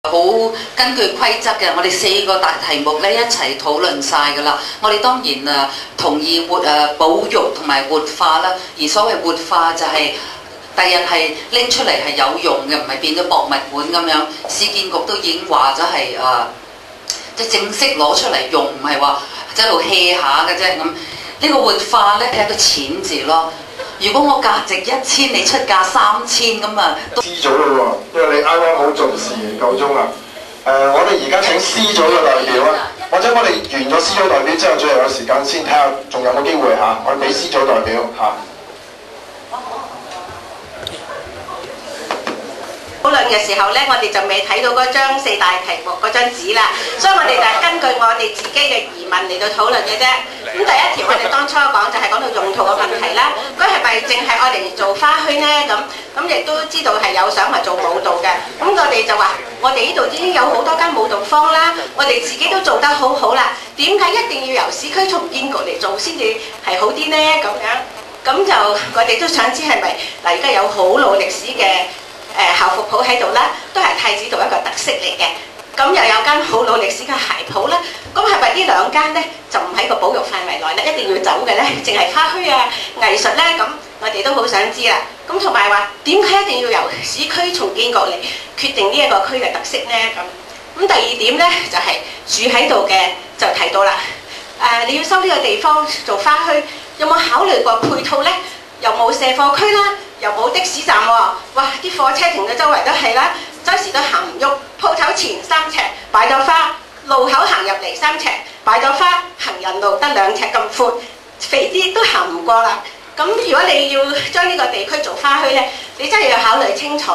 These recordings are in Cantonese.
好根據規則嘅，我哋4個大題目咧一齊討論晒㗎啦。我哋當然同意保育同埋活化啦。而所謂活化就係第日係拎出嚟係有用嘅，唔係變咗博物館咁樣。市建局都已經話咗係即係正式攞出嚟用，唔係話喺度 hea 下嘅啫咁。呢個活化咧係一個錢字咯。如果我價值1000，你出價3000咁啊，都 C 組咯喎，因為你啱啱好準時夠鐘啦。我哋而家請 C 組嘅代表啊，或者我哋完咗 C 組代表之後，最後有時間先睇下仲有冇機會嚇，我哋俾 C 組代表嚇。討論嘅時候咧，我哋就未睇到嗰張4大題目嗰張紙啦，所以我哋就係根據我哋自己嘅疑問嚟到討論嘅啫。咁第一條我哋當初講就係講到用途嘅問題啦，佢係咪淨係愛嚟做花墟呢？咁亦都知道係有想話做舞蹈嘅。咁我哋就話，我哋呢度已經有好多間舞蹈坊啦，我哋自己都做得好好啦，點解一定要由市區重建局嚟做先至係好啲呢？咁就我哋都想知係咪嗱，而家有好老歷史嘅校服鋪喺度啦，都係太子道一個特色嚟嘅。咁又有間好老歷史嘅鞋鋪啦，咁係咪呢2間呢就唔喺個保育範圍內咧，一定要走嘅呢？淨係花墟啊、藝術呢？咁我哋都好想知啦。咁同埋話點解一定要由市區重建局嚟決定呢一個區嘅特色呢？咁第二點呢，就係住喺度嘅就提到啦，你要收呢個地方做花墟，有冇考慮過配套呢？又冇卸貨區啦，又冇的士站喎，哇！啲貨車停到周圍都係啦，周時都行唔喐。鋪頭前3尺擺咗花，路口行入嚟3尺擺咗花，行人路得2尺咁闊，肥啲都行唔過啦。咁如果你要將呢個地區做花墟呢，你真係要考慮清楚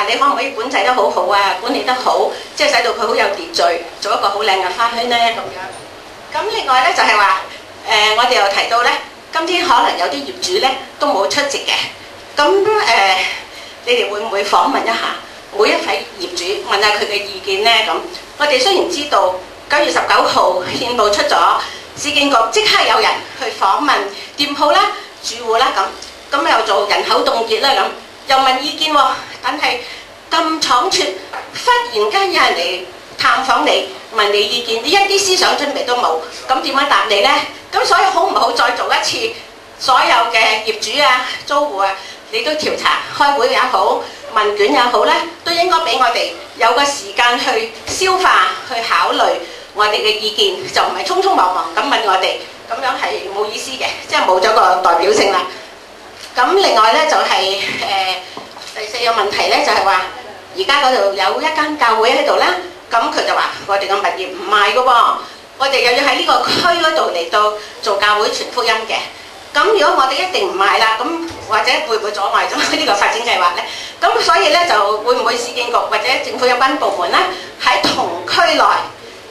你可唔可以管制得好好啊，管理得好，即係使到佢好有秩序，做一個好靚嘅花墟呢咁樣。咁另外呢，就係話我哋又提到呢。今天可能有啲業主咧都冇出席嘅，咁你哋會唔會訪問一下每一位業主，問下佢嘅意見呢？咁我哋雖然知道9月19號憲報出咗，市建局即刻有人去訪問店鋪啦、住戶啦，咁又做人口凍結啦，咁又問意見喎，但係咁倉促，忽然間有人嚟探訪你，問你意見，你一啲思想準備都冇，咁點樣答你呢？咁所以好唔好再做一次所有嘅業主啊、租戶啊，你都調查、開會也好、問卷也好咧，都應該俾我哋有個時間去消化、去考慮我哋嘅意見，就唔係匆匆忙忙咁問我哋，咁樣係冇意思嘅，即係冇咗個代表性啦。咁另外咧就係第4個問題咧，就係話而家嗰度有一間教會喺度啦，咁佢就話我哋嘅物業唔賣㗎喎。我哋又要喺呢個區嗰度嚟到做教會傳福音嘅，咁如果我哋一定唔賣啦，咁或者會唔會阻礙咗呢個發展計劃呢？咁所以呢，就會唔會市建局或者政府有關部門呢，喺同區內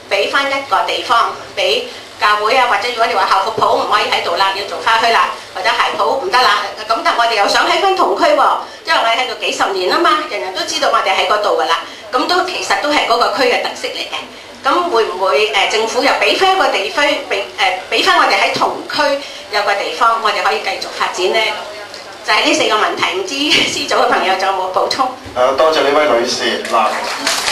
俾翻一個地方俾教會啊，或者如果你話校服鋪唔可以喺度啦，要做花墟啦，或者鞋鋪唔得啦，咁但我哋又想喺翻同區喎，因為我哋喺度幾10年啊嘛，人人都知道我哋喺嗰度噶啦，咁都其實都係嗰個區嘅特色嚟嘅。咁會唔會政府又俾翻一個地區，俾翻我哋喺同區有個地方，我哋可以繼續發展呢？就係呢4個問題，唔知C組嘅朋友仲有冇補充？多謝呢位女士。嗱，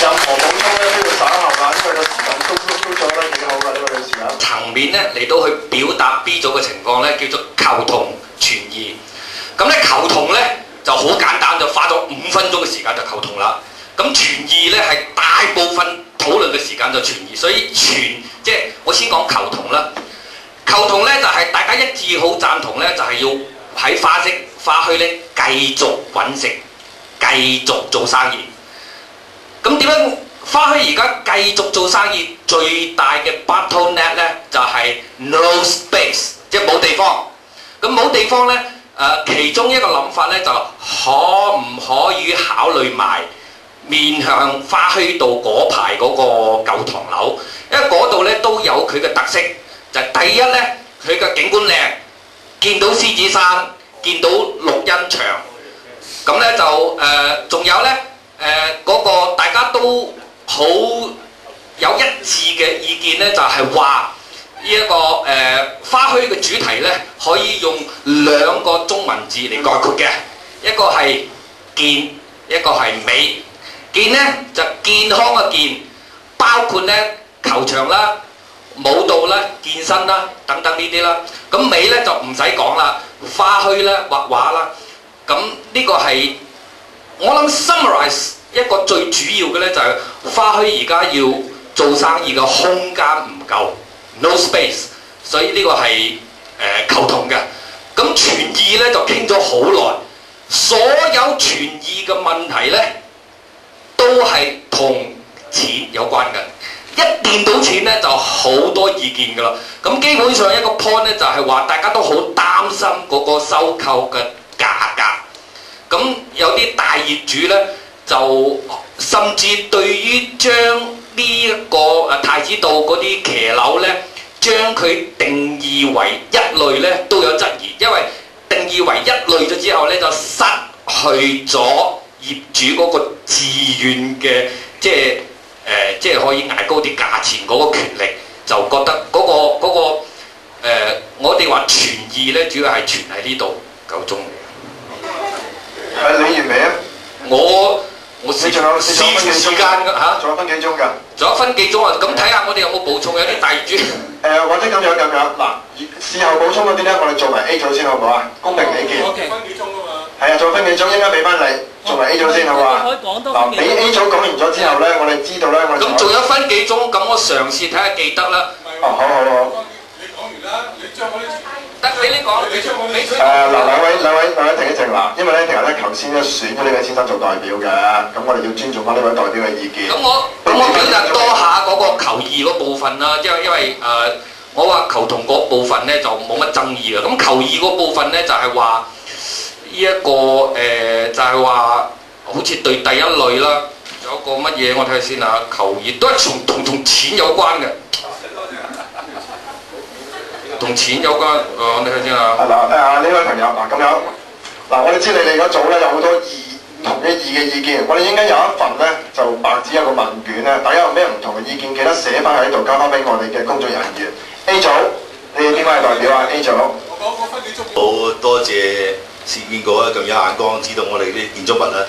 任何補充咧都要稍後啦，因為個時間都做得幾好㗎，呢位女士啊。層面咧嚟到去表達 B 組嘅情況咧，叫做求同存異。咁咧求同咧就好簡單，就花咗5分鐘嘅時間就求同啦。咁存異咧係大部分討論嘅時間就存異，所以即係我先講求同啦。求同咧就係大家一致好贊同咧，就係要喺花墟咧繼續揾食，繼續做生意。咁點樣花墟而家繼續做生意最大嘅 bottleneck 咧就係 no space， 即係冇地方。咁冇地方咧其中一個諗法咧就可唔可以考慮埋面向花墟道嗰排嗰個舊唐樓，因為嗰度咧都有佢嘅特色，就係第一咧佢嘅景觀靚，見到獅子山，見到綠茵場，咁咧就仲有咧嗰個大家都好有一致嘅意見咧，就係話呢一個花墟嘅主題咧可以用2個中文字嚟概括嘅，一個係見，一個係美。健呢就健康嘅健，包括呢球場啦、舞蹈啦、健身啦等等呢啲啦。咁美呢就唔使講啦，花墟啦、畫畫啦。咁呢個係我諗 summarize 一個最主要嘅呢，就係花墟而家要做生意嘅空間唔夠 ，no space， 所以呢個係球童嘅。咁傳意呢就傾咗好耐，所有傳意嘅問題呢都係同錢有關嘅。一掂到錢呢，就好多意見㗎啦。咁基本上一個 point 呢，就係話大家都好擔心嗰個收購嘅價格。咁有啲大業主呢，就甚至對於將呢一個太子道嗰啲騎樓呢，將佢定義為一類呢，都有質疑，因為定義為一類咗之後呢，就失去咗業主嗰個自願嘅即係可以捱高啲價錢嗰個權力，就覺得嗰個我哋話傳意呢，主要係傳喺呢度夠鐘。你完未啊？我試住時間㗎嚇，仲有分幾鐘㗎？仲有分幾鐘啊？咁睇下我哋有冇補充，有啲大業主。或者咁樣嗱，事後補充嗰啲咧，我哋做埋 A 組先好唔好啊？公平起見。分幾鐘啊嘛？係啊，做分幾鐘，應該俾翻你，做埋 A 組先好唔好啊？嗱，俾 A 組講完咗之後咧，我哋知道咧，我哋咁仲有分幾鐘，咁我嘗試睇下記得啦。哦，好。你講完啦，你將嗰啲得俾你講，你將我俾佢。嗱，兩位停一靜啦，因為咧，其實咧，頭先咧選咗呢位先生做代表嘅，咁我哋要尊重翻呢位代表嘅意見。咁我表達多下嗰個球義嗰部分啦，因為我話球童嗰部分咧就冇乜爭議嘅，咁球義嗰部分咧就係話呢一個就係話好似對第一類啦，有個乜嘢我睇下先啊，球義都係同錢有關嘅。同錢有關，你睇先啊。呢位朋友咁樣，我哋知你哋嗰組咧有好多唔同嘅意見，我哋應該有一份咧就白紙有個問卷咧，大家有咩唔同嘅意見，記得寫翻喺度，交翻俾我哋嘅工作人員。A 組，你哋邊位係代表啊 ？A 組。我講分幾鐘。好多謝市建局咁有眼光，知道我哋啲建築物咧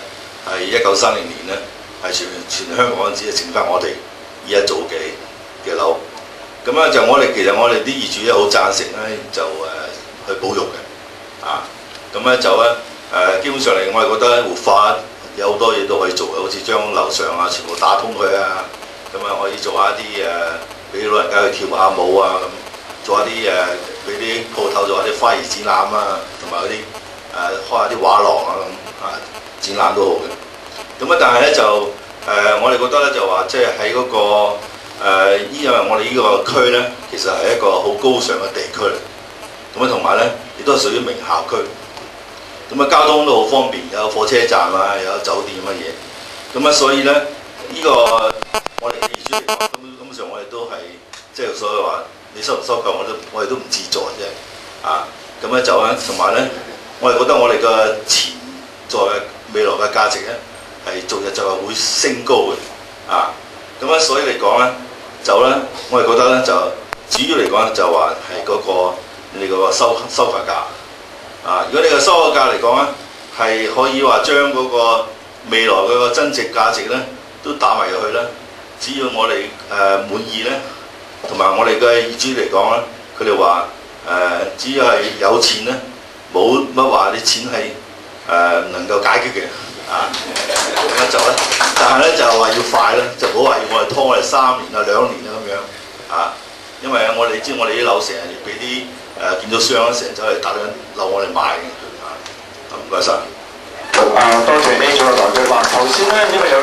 係1930年咧係全香港只係剩翻我哋呢一組嘅樓。咁咧就其實我哋啲業主咧好贊成咧就去保育嘅，咁咧就基本上嚟我哋覺得活化有好多嘢都可以做嘅，好似將樓上全部打通佢啊，咁可以做下啲俾老人家去跳下舞啊，咁做下啲俾啲鋪頭做下啲花兒展覽啊，同埋嗰啲開下啲畫廊啊咁展覽都好嘅。咁但係咧就我哋覺得咧就話即係喺嗰個因為我哋呢個區呢，其實係一個好高尚嘅地區嚟，咁同埋呢，亦都係屬於名校區，咁交通都好方便，有火車站啊，有酒店乜嘢，咁所以呢，呢個我哋嘅業主嚟講，根本上我哋都係即係所謂話你收唔收購，我哋都唔自在啫，咁就同埋呢，我哋覺得我哋嘅潛在未來嘅價值呢，係逐日就係會升高嘅，咁所以嚟講呢，我哋覺得呢，就主要嚟講就話係嗰個你嗰個收購價，如果你個收購價嚟講呢，係可以話將嗰個未來嗰個增值價值呢都打埋入去啦。只要我哋滿意呢，同埋我哋嘅業主嚟講呢，佢哋話只要係有錢呢，冇乜話啲錢係唔能夠解決嘅。咁就咧，但係咧就話要快咧，就唔好話要我哋拖我哋3年啊、2年啊咁樣因為我哋知我哋啲樓成日俾啲建築商成日走嚟打緊樓我哋賣嘅，唔該晒。多謝 A 組嘅代表。頭先咧，因為有